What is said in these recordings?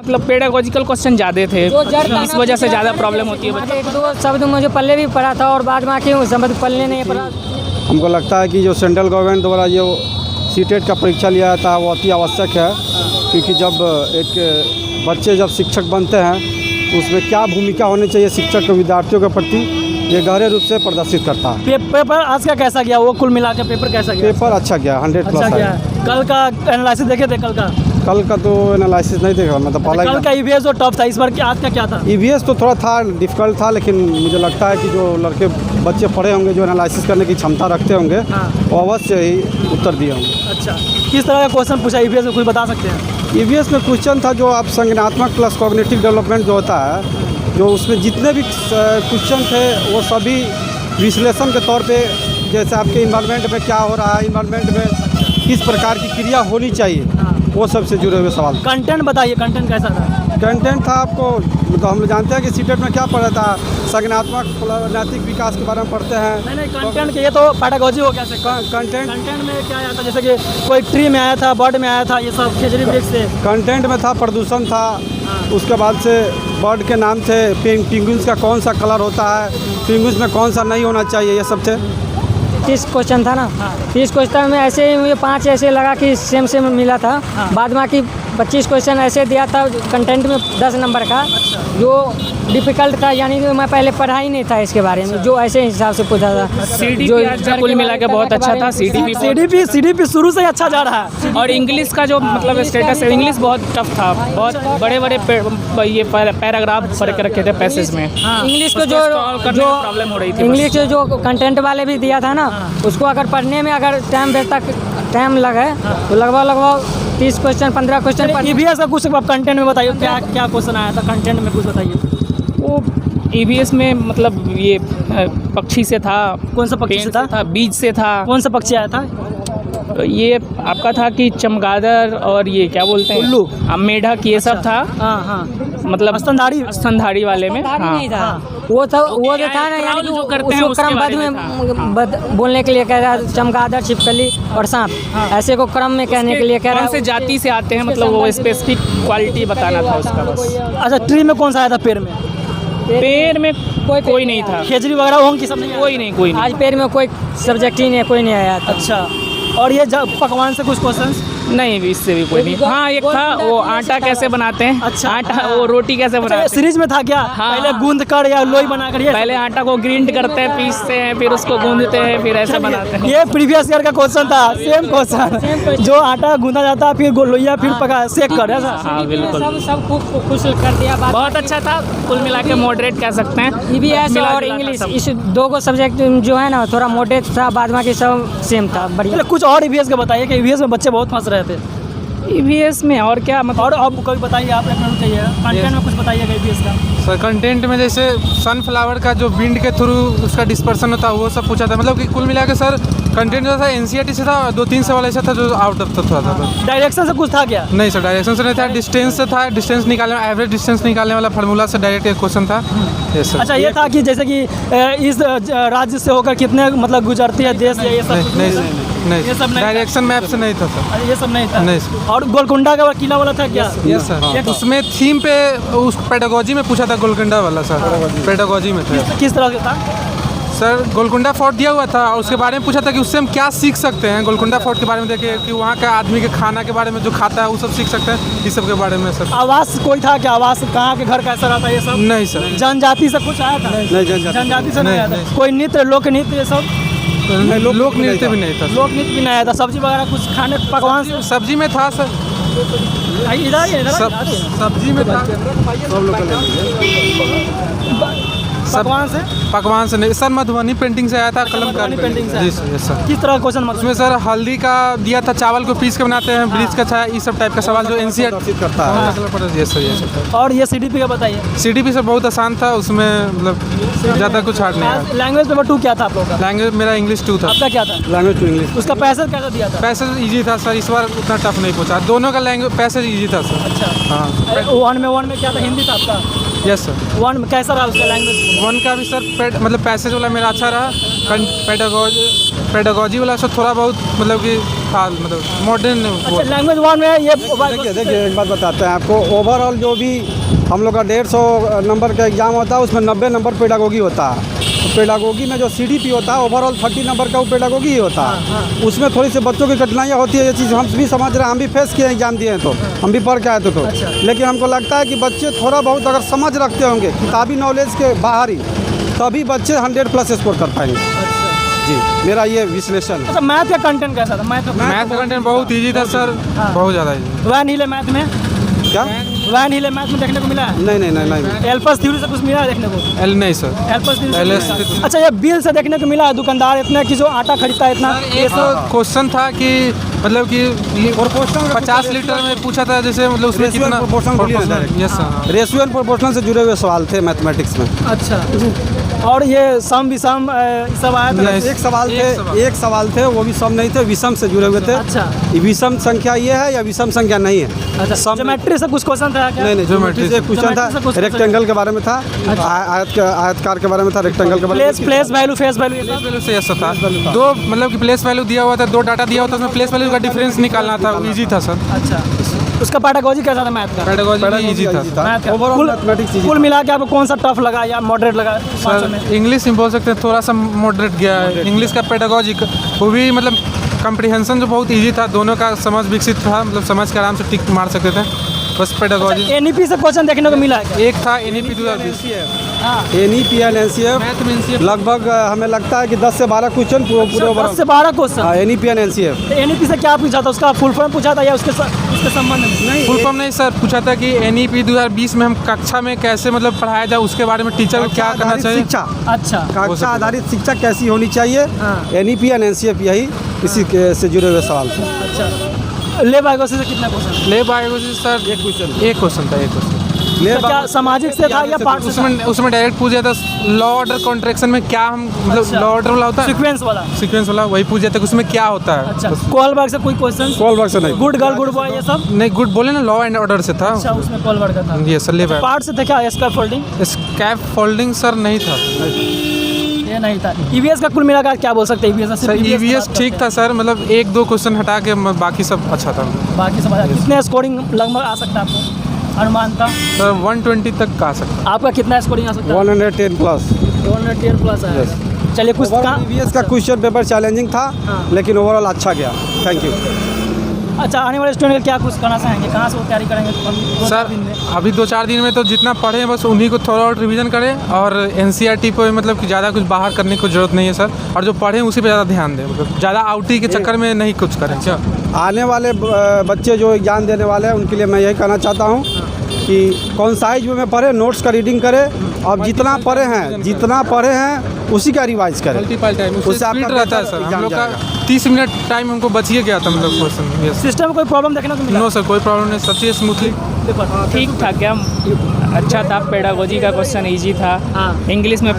मतलब pedagogical question ज़्यादा थे, इस वजह से ज़्यादा प्रॉब्लम होती है बच्चों को। एक दो शब्द मुझे पल्ले भी पढ़ा था और बाद बाकी शब्द पल्ले नहीं पढ़ा। हमको लगता है कि जो सेंट्रल गवर्नमेंट द्वारा जो सीटेट का परीक्षा लिया जाता है वो अति आवश्यक है, क्योंकि जब एक बच्चे जब शिक्षक बनते हैं तो उसमें क्या भूमिका होनी चाहिए शिक्षक के विद्यार्थियों के प्रति, ये गहरे रूप से प्रदर्शित करता है। पेपर आज का कैसा गया, वो कुल मिला के पेपर कैसा गया? पेपर अच्छा गया, 100 प्लस गया। कल का एनालिसिस देखे थे? कल का तो एनालिसिस नहीं देखा मैं, तो कल का ईवीएस जो टफ था, इस बार आज का क्या था? ईवीएस तो थोड़ा था, डिफिकल्ट था, लेकिन मुझे लगता है कि जो लड़के बच्चे पढ़े होंगे, जो एनालिसिस करने की क्षमता रखते होंगे, वो अवश्य ही उत्तर दिए होंगे। अच्छा, किस तरह का क्वेश्चन पूछा ईवीएस में, कुछ बता सकते हैं? ईवीएस में क्वेश्चन था जो आप संज्ञानात्मक प्लस कॉग्निटिव डेवलपमेंट जो होता है, जो उसमें जितने भी क्वेश्चन थे वो सभी विश्लेषण के तौर पे, जैसे आपके इन्वायरमेंट में क्या हो रहा है, इन्वायरमेंट में किस प्रकार की क्रिया होनी चाहिए, वो सबसे जुड़े हुए सवाल। कंटेंट बताइए, कंटेंट कैसा था? कंटेंट था आपको, तो हम जानते हैं कि सीटेट में क्या पढ़ा था, संज्ञानात्मक नैतिक विकास के बारे में पढ़ते हैं। नहीं कंटेंट के, ये तो पैडागोजी हो गया। कंटेंट में क्या आया था, जैसे कि कोई ट्री में आया था, बर्ड में आया था, ये सब खेजड़ी वृक्ष से। कंटेंट में था प्रदूषण था, उसके बाद से बर्ड के नाम थे, पेंगुइन्स का कौन सा कलर होता है, पेंगुइन्स में कौन सा नहीं होना चाहिए, ये सब थे। 30 क्वेश्चन था ना, 30 क्वेश्चन में ऐसे ही मुझे 5 ऐसे लगा कि सेम मिला था। बाद बाकी 25 क्वेश्चन ऐसे दिया था कंटेंट में 10 नंबर का, जो डिफ़िकल्ट था, यानी कि मैं पहले पढ़ा ही नहीं था इसके बारे में, जो ऐसे हिसाब से पूछा था। सीडीपी आज का कुल मिला के बहुत अच्छा था। सीडीपी शुरू से अच्छा जा रहा है। और इंग्लिश का जो मतलब स्टेटस है, इंग्लिश बहुत टफ था, बहुत बड़े बड़े ये पैराग्राफ भर के रखे थे पैसेज में। इंग्लिश को जो प्रॉब्लम हो रही थी, इंग्लिश जो कंटेंट वाले भी दिया था ना, उसको अगर पढ़ने में अगर टाइम लगे तो लगभग 30 क्वेश्चन 15 क्वेश्चन। ईवीएस का कुछ आप कंटेंट में बताइए, क्या क्या क्वेश्चन आया था कंटेंट में, कुछ बताइए। वो ईवीएस में मतलब ये पक्षी से था। कौन सा पक्षी से था? बीज से था। कौन सा पक्षी आया था? तो ये आपका था कि चमगादड़ और ये क्या बोलते हैं, उल्लू, मेढक, ये सब था। हाँ मतलब स्तनधारी वाले में। नहीं था वो था, वो जो था ना, यानी कि जो करते हैं उसके क्रमबद्ध में बोलने के लिए कह रहा है, चमगादड़, छिपकली और सांप, ऐसे को क्रम में कहने के लिए कह रहा है। कौन से जाति से आते हैं, मतलब वो स्पेसिफिक क्वालिटी बताना था उसका बस। अच्छा, ट्री में कौन सा आया था? पेड़ में कोई नहीं था। खेजड़ी वगैरह होंगे सब? कोई नहीं। आज पेड़ में कोई सब्जेक्ट ही नहीं, कोई नहीं आया था। अच्छा, और ये पकवान से कुछ क्वेश्चन? नहीं, इससे भी कोई नहीं। हाँ, एक था वो आटा कैसे बनाते हैं। अच्छा, आटा वो रोटी कैसे बनाते हैं, सीरीज में था क्या? पहले गूंद कर या लोई बना कर? पहले आटा को ग्राइंड करते हैं, पीसते हैं, फिर उसको गूंदते हैं, फिर ऐसे बनाते हैं। ये प्रीवियस ईयर का क्वेश्चन था, सेम क्वेश्चन, जो आटा गूंदा जाता है, फिर लोइया, फिर पका सेक कर। हाँ बिल्कुल, सब खुश कर दिया। बहुत अच्छा था, कुल मिला के मॉडरेट कह सकते हैं। ईवीएस और इंग्लिश, इस दो को सब्जेक्ट जो है ना, थोड़ा मॉडरेट था, बाद बाकी सब सेम था, बढ़िया। कुछ और ईवीएस का बताइए कि ईवीएस में बच्चे बहुत फंस रहे थे। ईवीएस में और क्या मतलब, और अब कभी बताइए, आप कंटेंट में कुछ बताइएगा ईवीएस का। सर कंटेंट में जैसे सनफ्लावर का जो विंड के थ्रू उसका डिस्पर्सन होता है, वो सब पूछा था। मतलब कि कुल मिला के सर कंटेंट जो था एनसीईआरटी से था, 2-3 सवाल ऐसा था जो आउट ऑफ थोड़ा था। डायरेक्शन से कुछ था क्या? नहीं सर, डायरेक्शन से नहीं था, डिस्टेंस से था। डिस्टेंस निकालने, एवरेज डिस्टेंस निकालने वाला फार्मूला से डायरेक्ट एक क्वेश्चन था। Yes sir. अच्छा, ये था कि जैसे कि इस राज्य से होकर कितने मतलब गुजरती है देश, ये सब? नहीं, ये सब नहीं, डायरेक्शन मैप से नहीं था सर। ये सब नहीं था? नहीं सर। और गोलकुंडा का किला वाला था क्या? Yes sir. उसमें थीम पे उस पेडागोजी में पूछा था, गोलकुंडा वाला सर, पेडागोजी में था। किस तरह का था सर? गोलकुंडा फोर्ट दिया हुआ था और उसके बारे में पूछा था कि उससे हम क्या सीख सकते हैं। गोलकुंडा फोर्ट के बारे में देखिए कि वहाँ का आदमी के खाना के बारे में, जो खाता है वो सब सीख सकते हैं, इस सब के बारे में सर। आवास कोई था क्या? आवास कहाँ के घर कैसा रहता है, ये सब? नहीं सर। जनजाति से कुछ आया था? नहीं, जनजाति से नहीं आया था। कोई नृत्य, लोक नृत्य, ये सब? लोक नृत्य भी नहीं था। लोक नृत्य भी नहीं आया था। सब्जी वगैरह कुछ खाने पकवान? सब्जी में था सर। इधर सब्जी में था। पकवान से नहीं सर, मधुबनी पेंटिंग से आया था, कलमकारी पेंटिंग से। जी सर। Yes sir. किस तरह क्वेश्चन? उसमें सर हल्दी का दिया था, चावल को पीस के बनाते हैं, ब्रिज का छाया, इस सब टाइप का सवाल जो एनसीईआरटी करता है। Yes sir, yes sir. और ये सीडीपी का बताइए। सीडीपी सर बहुत आसान था, उसमें मतलब ज़्यादा कुछ हार्ड नहीं है। लैंग्वेज पेपर 2 क्या था आप लोग का? लैंग्वेज मेरा इंग्लिश 2 था। आपका क्या था? Language to English. उसका पैसेज कैसा दिया था? पैसेज ईजी था सर, इस बार उतना टफ नहीं पूछा। दोनों का लैंग्वेज पैसेज ईजी था सर। अच्छा, हाँ। वन में क्या था? हिंदी था आपका? Yes sir. वन में कैसा रहा उसका लैंग्वेज? वन का भी सर मतलब पैसेज वाला मेरा अच्छा रहा। पेडागोजी वाला सर थोड़ा बहुत मतलब कि था, मतलब मॉडर्न। अच्छा, लैंग्वेज वन में ये देखिए एक बात बताते हैं आपको। ओवरऑल जो भी हम लोग का 150 नंबर का एग्ज़ाम होता है उसमें 90 नंबर पेडागोगी होता है। तो पेडागोगी में जो CDP होता है ओवरऑल 30 नंबर का वो पेडागोगी ही होता है। उसमें थोड़ी सी बच्चों की कठिनाइयाँ होती है, ये चीज़ हम भी समझ रहे हैं, हम भी फेस किए एग्जाम दिए हैं तो हम भी पढ़ के आए थे तो। लेकिन हमको लगता है कि बच्चे थोड़ा बहुत अगर समझ रखते होंगे किताबी नॉलेज के बाहर ही, तभी बच्चे 100+ स्कोर कर पाएंगे। जी, मेरा ये विश्लेषण है। अच्छा, मैथ का कंटेंट कैसा था? मैथ मैथ का कंटेंट बहुत ईजी था सर, बहुत ज़्यादा ईजी। वैन हिले मैथ में, क्या? वैन हिले मैथ में देखने को मिला है? नहीं। एल्पस थ्योरी से कुछ मिला है देखने को? नहीं सर। एल्पस थ्योरी से LS मिला है। अच्छा, ये बिल से देखने को मिला है दुकानदार इतना कि जो आटा खरीदता है इतना? एक क्वेश्चन था कि मतलब कि 50 लीटर में पूछा था, जैसे मतलब उसमें रेशियो कितना एंड प्रोपोर्शन बोलिए ना direct. Yes sir. Ratio and proportion से जुड़े हुए सवाल थे मैथमेटिक्स में। अच्छा, और ये सम विषम सब आया था? Yes. एक सवाल थे वो भी सम नहीं थे, विषम से जुड़े हुए थे। अच्छा, ये विषम संख्या ये है या विषम संख्या नहीं है? अच्छा, ज्योमेट्री से कुछ क्वेश्चन था क्या? नहीं, ज्योमेट्री से क्वेश्चन ज्योमेट्री से कुछ था, रेक्टेंगल के बारे में था, आयतकार के बारे में था, रेक्टेंगल के बारे में। Place value, face value, place value से यस था। दो मतलब कि प्लेस वैल्यू दिया हुआ था, दो डाटा दिया हुआ था, उसमें प्लेस वैल्यू का डिफरेंस निकालना था, ईजी था सर। अच्छा, उसका पेडागोजी कैसा था मैथ का? पेडागोजी ईजी था मैथ का ओवरऑल मैथमेटिक्स कुल मिला के आपको कौन सा टफ लगा या मॉडरेट लगा? सर। इंग्लिश में बोल सकते हैं थोड़ा सा मॉडरेट गया है। इंग्लिश का पेडागोजी वो भी मतलब कम्प्रीहेंशन जो बहुत ईजी था, दोनों का समझ विकसित था, मतलब समझ के आराम से टिक मार सकते थे, बस पेडागोजी। NEP से क्वेश्चन देखने को मिला है क्या? एक था NEP 2020। NEP and NCF math में NCF लगभग हमें लगता है कि 10 से 12 क्वेश्चन पूरे 10 से 12 question. NEP and NCF। NEP से क्या पूछा था? उसका फुल फॉर्म पूछा था या उसके संबंध में? फुल फॉर्म नहीं सर, पूछा था कि NEP 2020 में हम कक्षा में कैसे मतलब पढ़ाया जाए, उसके बारे में टीचर को क्या करना चाहिए। शिक्षा, अच्छा, कक्षा आधारित शिक्षा कैसी होनी चाहिए, NEP एंड NCF यही इसी से जुड़े हुए सवाल थे। अच्छा, ले बायोलॉजी से कितना क्वेश्चन? ले बायोलॉजी सर एक क्वेश्चन था। तो क्या सामाजिक से था या पार्ट से? उसमें डायरेक्ट पूछ दिया था लॉ ऑर्डर कॉन्ट्रैक्शन में क्या हम मतलब लॉ ऑर्डर वाला होता है, सीक्वेंस वाला वही पूछ दिया था कि उसमें क्या होता है। अच्छा, कोलबर्ग से कोई क्वेश्चन? कोलबर्ग से नहीं। गुड गर्ल गुड बॉय ये सब नहीं, गुड बोले ना, लॉ एंड ऑर्डर से था। अच्छा, उसमें कोलबर्ग का था। ये सर ले पार्ट से था क्या? स्कैप फोल्डिंग? स्कैप फोल्डिंग सर नहीं था, ये नहीं था। EVS का कुल मिलाकर क्या बोल सकते हैं? EVS सर EVS ठीक था सर, मतलब 1-2 क्वेश्चन हटा के बाकी सब अच्छा था। बाकी सब कितने स्कोरिंग लगभग आ सकता है आपको अनुमान था? सर 120 तक का आ सकता है। आपका कितना स्कोरिंग आ सकता है? 110+। 110+ आया। चलिए, कुछ EVS का क्वेश्चन पेपर चैलेंजिंग था, लेकिन ओवरऑल अच्छा गया। Thank you. अच्छा, आने वाले स्टूडेंट क्या कुछ करना चाहेंगे? कहाँ से वो तैयारी करेंगे? सर अभी 2-4 दिन में तो जितना पढ़े बस उन्हीं को थोड़ा और रिवीजन करें, और NCERT पे मतलब कि ज़्यादा कुछ बाहर करने की ज़रूरत नहीं है सर, और जो पढ़ें उसी पे ज़्यादा ध्यान दें, मतलब ज़्यादा आउटी के चक्कर में नहीं कुछ करें। अच्छा, आने वाले बच्चे जो एग्जाम देने वाले हैं उनके लिए मैं यही कहना चाहता हूँ कि कॉन्साइज में पढ़े, नोट्स का रीडिंग करें, और जितना पढ़े हैं उसी का रिवाइज करें। मल्टीपल टाइम उससे स्पीड आपका रहता है सर। हम लोग का 30 मिनट टाइम हमको बचिए गया था, मतलब क्वेश्चन। सिस्टम में कोई प्रॉब्लम देखने को मिला? नो सर, कोई प्रॉब्लम नहीं, सब चीज़ स्मूथली ठीक था क्या, अच्छा था। पेडागोजी का क्वेश्चन इजी था। इंग्लिश में,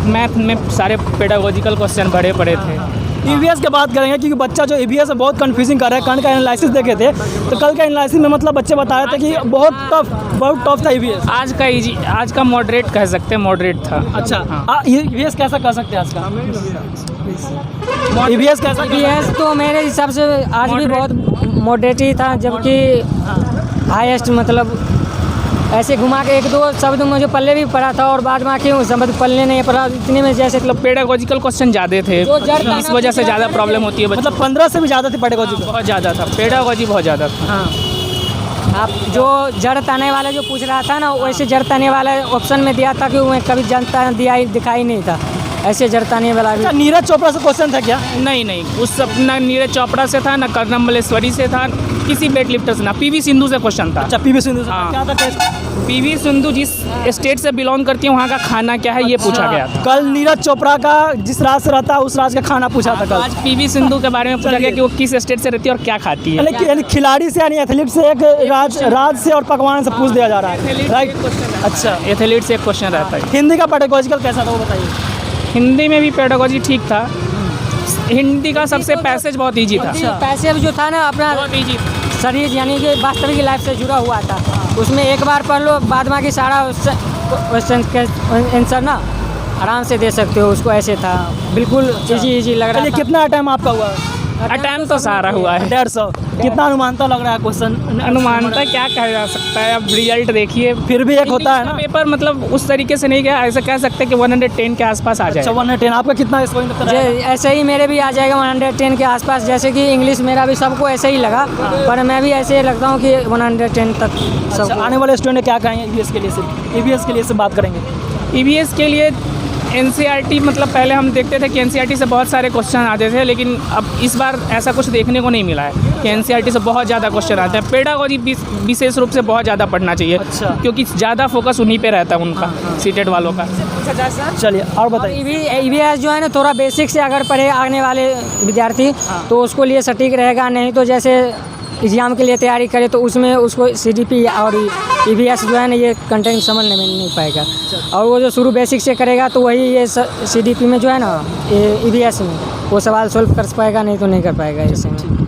मैथ में सारे पेडागोजिकल क्वेश्चन बड़े पड़े थे। EVS की बात करेंगे क्योंकि बच्चा जो EVS में बहुत कंफ्यूजिंग कर रहा है। कल का एनालिसिस देखे थे तो कल का एनालिसिस में मतलब बच्चे बता रहे थे कि बहुत टफ था EVS। आज का मॉडरेट कह सकते हैं, मॉडरेट था। अच्छा, EVS कैसा कर सकते हैं आज का? EVS कैसा? EVS तो मेरे हिसाब से आज भी बहुत मॉडरेट ही था, जबकि हाईएस्ट मतलब ऐसे घुमा के 1-2 शब्द मुझे पल्ले भी पढ़ा था, और बाद बाकी शब्द पल्ले नहीं पढ़ा, इतने में जैसे मतलब पेडागोजिकल क्वेश्चन ज़्यादा थे, इस वजह से ज़्यादा प्रॉब्लम होती है। मतलब 15 से भी ज़्यादा थे पेडागोजी? बहुत ज़्यादा था, पेडागोजी बहुत ज़्यादा था। आप जो जड़ ताने वाला जो पूछ रहा था ना, वैसे जड़ ताने वाला ऑप्शन में दिया था कि मैं कभी जनता दिखाई नहीं था, ऐसे जड़ ताने वाला भी। नीरज चोपड़ा से क्वेश्चन था क्या? नहीं, उस सब ना नीरज चोपड़ा से था, ना कर्नम मल्लेश्वरी से था, किसी वेट लिफ्टर से ना। PV सिंधु से क्वेश्चन था। अच्छा, PV सिंधु से क्या था? PV सिंधु जिस स्टेट से बिलोंग करती है वहाँ का खाना क्या है, ये पूछा गया था। कल नीरज चोपड़ा का जिस राज्य से रहता है उस राज्य का खाना पूछा था। कल आज PV सिंधु के बारे में पूछा गया कि वो किस स्टेट से रहती है और क्या खाती है। यानी खिलाड़ी से, यानी एथलीट से, एक राज्य से और पकवान से पूछ दिया जा रहा है, राइट? अच्छा, एथलीट से एक क्वेश्चन रहता है। हिंदी का पेडागोजिकल कैसा था वो बताइए? हिंदी में भी पेडागोजी ठीक था। हिंदी का सबसे पैसेज बहुत ईजी था। पैसेज जो था ना अपना बहुत ईजी शरीर यानी कि वास्तविक लाइफ से जुड़ा हुआ था, उसमें एक बार पढ़ लो, बाद बाकी सारा क्वेश्चन के आंसर ना आराम से दे सकते हो। उसको ऐसे था, बिल्कुल इजी लग रहा था। कितना टाइम आपका हुआ? अटैम्प्ट तो सारा हुआ है। 150 कितना अनुमानता लग रहा है क्वेश्चन? अनुमानता क्या कहा जा सकता है, अब रिजल्ट देखिए। फिर भी एक होता है ना पेपर मतलब उस तरीके से नहीं गया, ऐसा कह सकते हैं कि 110 के आसपास आ जाए। 110 आपका कितना इस पॉइंट तक? ऐसे ही मेरे भी आ जाएगा 110 के आसपास, जैसे कि इंग्लिश मेरा भी सबको ऐसे ही लगा, पर मैं भी ऐसे ही लगता हूँ कि 110 तक सब। आने वाले स्टूडेंट क्या कहेंगे ईवीएस के लिए? सिर्फ ईवीएस के लिए से बात करेंगे। ईवीएस के लिए एनसीईआरटी मतलब पहले हम देखते थे कि एनसीईआरटी से बहुत सारे क्वेश्चन आते थे, लेकिन अब इस बार ऐसा कुछ देखने को नहीं मिला है कि एनसीईआरटी से बहुत ज़्यादा क्वेश्चन आते हैं। पेडागोजी विशेष रूप से बहुत ज़्यादा पढ़ना चाहिए। अच्छा। क्योंकि ज़्यादा फोकस उन्हीं पे रहता है उनका, सीटेट वालों का। चलिए और बताइए। ईवीएस जो है ना थोड़ा बेसिक से अगर पढ़े आने वाले विद्यार्थी तो उसको लिए सटीक रहेगा, नहीं तो जैसे एग्ज़ाम के लिए तैयारी करे तो उसमें उसको सीडीपी और ईवीएस जो है ना ये कंटेंट समझने में नहीं पाएगा। और वो जो शुरू बेसिक से करेगा तो वही ये सीडीपी में जो है ना ईवीएस में वो सवाल सोल्व कर पाएगा, नहीं तो नहीं कर पाएगा ऐसे में।